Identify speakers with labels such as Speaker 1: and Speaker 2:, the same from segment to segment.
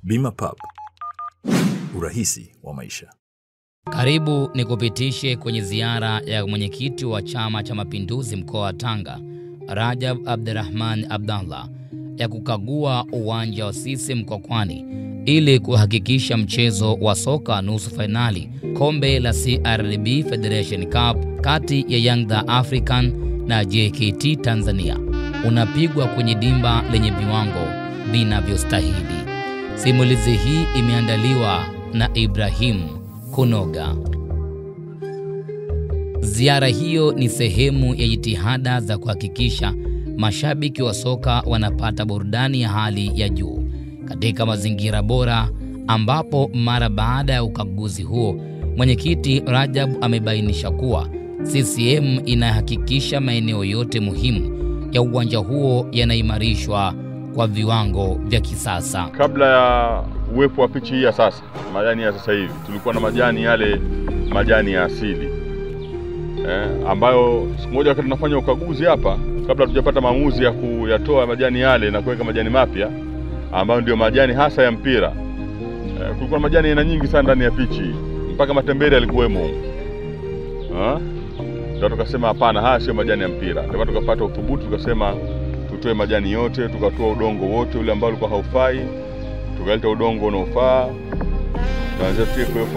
Speaker 1: Bima Pub, urahisi wa maisha.
Speaker 2: Karibu nikupitishe kwenye ziara ya mwenyekiti wa Chama cha Mapinduzi mkoa wa Tanga, Rajab Abdurrahman Abdallah, ya kukagua uwanja wa CCM Mkwakwani ili kuhakikisha mchezo wa soka nusu finali kombe la CRDB Federation Cup kati ya Young African na JKT Tanzania unapigwa kwenye dimba lenye viwango vinavyostahili. Simulizi hii imeandaliwa na Ibrahim Kunoga. Ziara hiyo ni sehemu ya jitihada za kuhakikisha mashabiki wa soka wanapata burudani ya hali ya juu katika mazingira bora, ambapo mara baada ya ukaguzi huo mwenyekiti Rajab amebainisha kuwa CCM inahakikisha maeneo yote muhimu ya uwanja huo yanaimarishwa kwa viwango vya kisasa.
Speaker 3: Kabla ya uwepo wa pichi hii ya sasa, majani ya sasa hivi, tulikuwa na majani yale majani ya asili ambayo siku moja wakati tunafanya ukaguzi hapa, kabla tujapata maamuzi ya kuyatoa majani yale na kuweka majani mapya ambayo ndio majani hasa ya mpira, kulikuwa na majani aina nyingi sana ndani ya pichi, mpaka matembele yalikuwemo. Ndio tukasema hapana, haya sio majani ya mpira. Ndio tukapata uthubutu, tukasema tutoe majani yote, tukatoa udongo wote ule ambao ulikuwa haufai, tukaleta udongo unaofaa. Tuanze TFF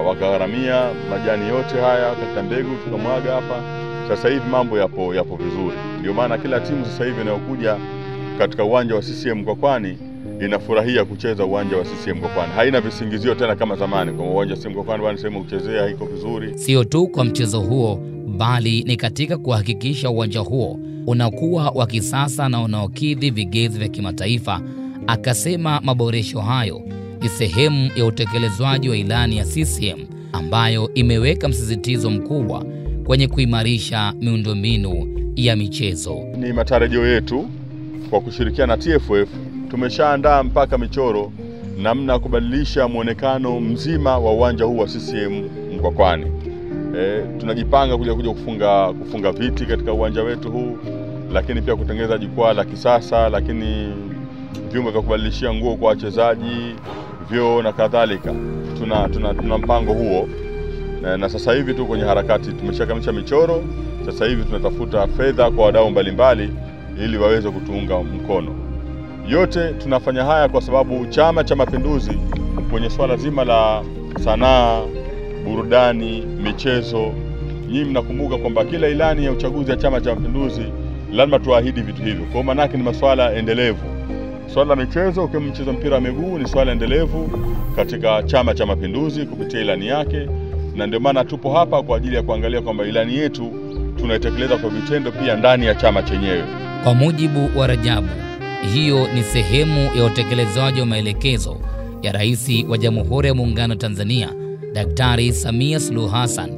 Speaker 3: wakagharamia majani yote haya, wakati mbegu tukamwaga hapa. Sasa hivi mambo yapo vizuri. Ndio maana kila timu sasa hivi inayokuja katika uwanja wa CCM Mkwakwani inafurahia kucheza uwanja wa CCM Mkwakwani. Haina visingizio tena kama zamani kwa uwanja wa CCM Mkwakwani bwana sema kuchezea haiko vizuri.
Speaker 2: Sio tu kwa mchezo huo, bali ni katika kuhakikisha uwanja huo unakuwa wa kisasa na unaokidhi vigezo vya kimataifa. Akasema maboresho hayo ni sehemu ya utekelezwaji wa ilani ya CCM ambayo imeweka msisitizo mkubwa kwenye kuimarisha miundombinu ya michezo.
Speaker 3: Ni matarajio yetu kwa kushirikiana na TFF, tumeshaandaa mpaka michoro namna ya kubadilisha muonekano mzima wa uwanja huu wa CCM Mkwakwani. Tunajipanga kuja kufunga viti katika uwanja wetu huu, lakini pia kutengeneza jukwaa la kisasa, lakini vyumba vya kubadilishia nguo kwa wachezaji, vyoo na kadhalika. Tuna mpango huo na sasa hivi tu kwenye harakati, tumeshakamilisha michoro. Sasa hivi tunatafuta fedha kwa wadau mbalimbali ili waweze kutuunga mkono. Yote tunafanya haya kwa sababu Chama cha Mapinduzi kwenye swala zima la sanaa, burudani, michezo, nyinyi mnakumbuka kwamba kila ilani ya uchaguzi ya Chama cha Mapinduzi lazima tuahidi vitu hivyo. Kwa maana yake ni masuala endelevu. Swala la michezo, kama mchezo mpira wa miguu, ni swala endelevu katika Chama cha Mapinduzi kupitia ilani yake, na ndio maana tupo hapa kwa ajili ya kuangalia kwamba ilani yetu tunaitekeleza kwa vitendo pia ndani ya chama chenyewe.
Speaker 2: Kwa mujibu wa Rajabu, hiyo ni sehemu ya utekelezaji wa maelekezo ya Rais wa Jamhuri ya Muungano wa Tanzania, Daktari Samia Suluhu Hassan,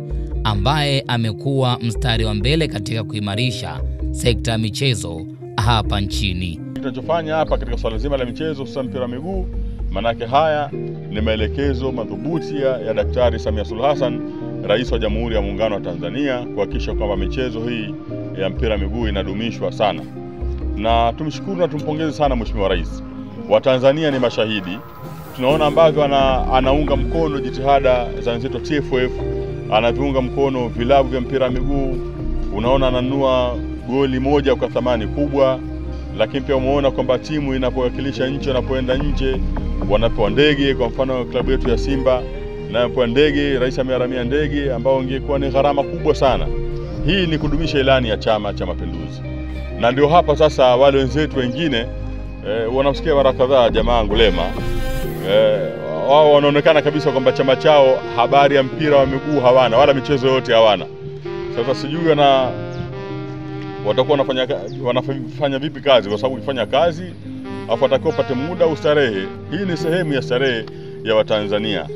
Speaker 2: ambaye amekuwa mstari wa mbele katika kuimarisha sekta ya michezo hapa nchini.
Speaker 3: Tunachofanya hapa katika swala zima la michezo, hususan mpira wa miguu, manake haya ni maelekezo madhubuti ya Daktari Samia Suluhu Hassan, Rais wa Jamhuri ya Muungano wa Tanzania, kuhakikisha kwamba michezo hii ya mpira wa miguu inadumishwa sana. Na tumshukuru na tumpongeze sana Mheshimiwa Rais. Wa Tanzania ni mashahidi. Tunaona ambavyo anaunga mkono jitihada za wenzetu TFF, anaviunga mkono vilabu vya mpira wa miguu. Unaona ananunua goli moja kwa thamani kubwa, lakini pia umeona kwamba timu inapowakilisha nchi, wanapoenda nje wanapewa ndege. Kwa mfano klabu yetu ya Simba napewa ndege, rais ameharamia ndege ambao ingekuwa ni gharama kubwa sana. Hii ni kudumisha ilani ya Chama cha Mapinduzi. Na ndio hapa sasa wale wenzetu wengine wanamsikia mara kadhaa jamaa Ngulema, wao wanaonekana kabisa kwamba chama chao habari ya mpira wa miguu hawana, wala michezo yote hawana. Sasa sijui watakuwa wanafanya vipi kazi, kwa sababu ukifanya kazi afu atakiwa upate muda ustarehe. Hii ni sehemu ya starehe ya Watanzania.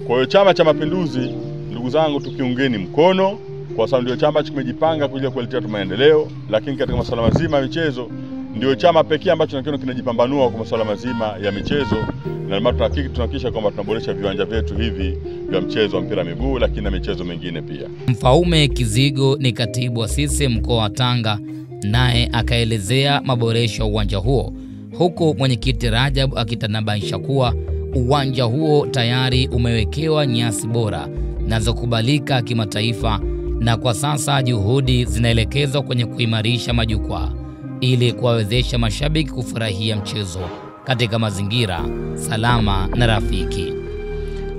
Speaker 3: Kwa hiyo Chama cha Mapinduzi, ndugu zangu, tukiungeni mkono, kwa sababu ndio chama kimejipanga kuja kuletea maendeleo, lakini katika masuala mazima ya michezo ndio chama pekee ambacho kinajipambanua kwa masuala mazima ya michezo, na maana tunahakikisha kwamba tunaboresha viwanja vyetu hivi vya mchezo wa mpira miguu, lakini na michezo mingine pia.
Speaker 2: Mfaume Kizigo ni katibu wa CCM mkoa wa Tanga, naye akaelezea maboresho ya uwanja huo, huku mwenyekiti Rajab akitanabaisha kuwa uwanja huo tayari umewekewa nyasi bora zinazokubalika kimataifa, na kwa sasa juhudi zinaelekezwa kwenye kuimarisha majukwaa ili kuwawezesha mashabiki kufurahia mchezo katika mazingira salama na rafiki.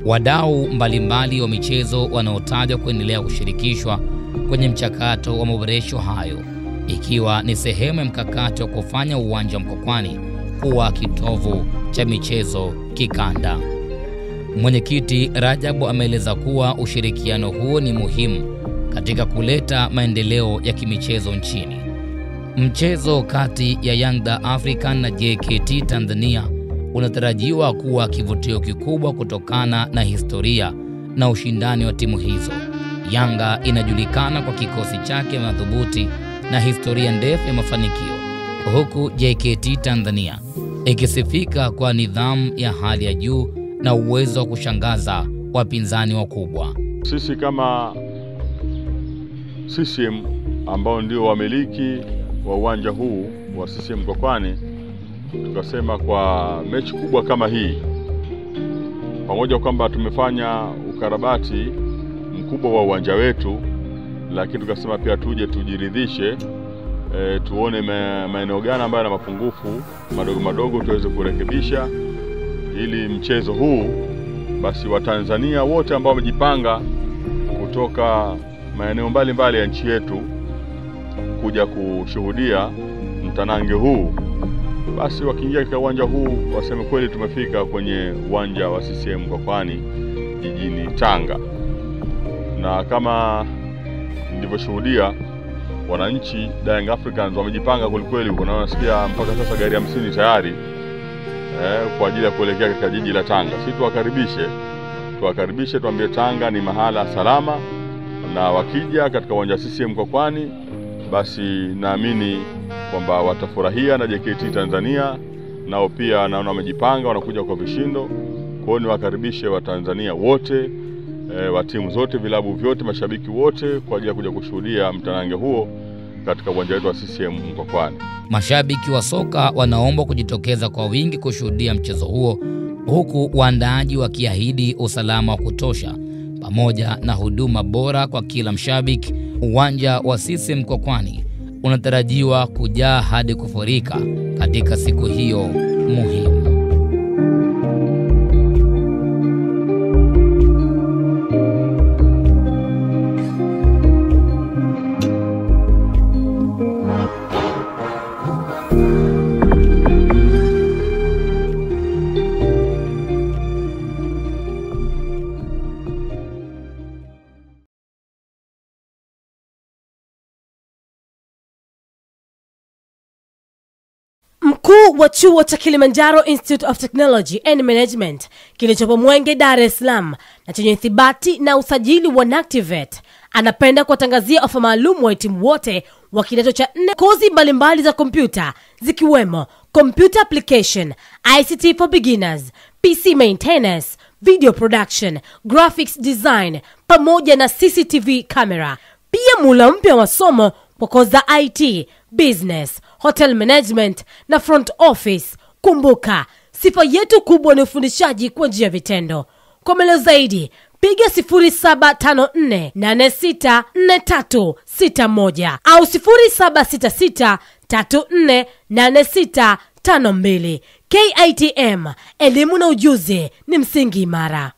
Speaker 2: Wadau mbalimbali wa michezo wanaotajwa kuendelea kushirikishwa kwenye mchakato wa maboresho hayo, ikiwa ni sehemu ya mkakati wa kufanya uwanja Mkwakwani kuwa kitovu cha michezo kikanda. Mwenyekiti Rajabu ameeleza kuwa ushirikiano huo ni muhimu katika kuleta maendeleo ya kimichezo nchini. Mchezo kati ya Young African na JKT Tanzania unatarajiwa kuwa kivutio kikubwa kutokana na historia na ushindani wa timu hizo. Yanga inajulikana kwa kikosi chake madhubuti na historia ndefu ya mafanikio, huku JKT Tanzania ikisifika kwa nidhamu ya hali ya juu na uwezo wa kushangaza wapinzani wakubwa.
Speaker 3: Sisi kama CCM ambao ndio wamiliki wa uwanja huu wa CCM Mkwakwani, tukasema kwa mechi kubwa kama hii, pamoja kwamba tumefanya ukarabati mkubwa wa uwanja wetu, lakini tukasema pia tuje tujiridhishe, tuone maeneo gani ambayo yana mapungufu madogo madogo tuweze kurekebisha, ili mchezo huu basi Watanzania wote ambao wamejipanga kutoka maeneo mbalimbali ya nchi yetu kuja kushuhudia mtanange huu, basi wakiingia katika uwanja huu waseme kweli tumefika kwenye uwanja wa CCM Mkwakwani jijini Tanga. Na kama nilivyoshuhudia, wananchi Young Africans wamejipanga kweli. Unasikia mpaka sasa gari 50 tayari kwa ajili ya kuelekea katika jiji la Tanga. Sisi tuwakaribishe, tuambie Tanga ni mahala salama, na wakija katika uwanja wa CCM Mkwakwani basi naamini kwamba watafurahia, na JKT Tanzania nao pia naona wamejipanga, wanakuja kwa vishindo. Kwa hiyo niwakaribishe Watanzania wote, wa timu zote, vilabu vyote, mashabiki wote kwa ajili ya kuja kushuhudia mtanange huo katika uwanja wetu wa CCM Mkwakwani.
Speaker 2: Mashabiki wa soka wanaomba kujitokeza kwa wingi kushuhudia mchezo huo, huku waandaaji wakiahidi usalama wa kutosha pamoja na huduma bora kwa kila mshabiki. Uwanja wa CCM Mkwakwani unatarajiwa kujaa hadi kufurika katika siku hiyo muhimu.
Speaker 4: Mkuu wa chuo cha Kilimanjaro Institute of Technology and Management kilichopo Mwenge, Dar es Salaam na chenye ithibati na usajili wa NACTIVATE anapenda kuwatangazia ofa maalum wa timu wote wa kidato cha 4 kozi mbalimbali za kompyuta zikiwemo Computer Application, ICT for Beginners, PC Maintenance, Video Production, Graphics Design pamoja na CCTV camera. Pia mula mpya wa somo kwa kozi za IT, Business, Hotel Management na Front Office. Kumbuka, sifa yetu kubwa ni ufundishaji kwa njia ya vitendo. Kwa maelezo zaidi, piga 0754464361 au 0766348652. KITM, elimu na ujuzi ni msingi imara.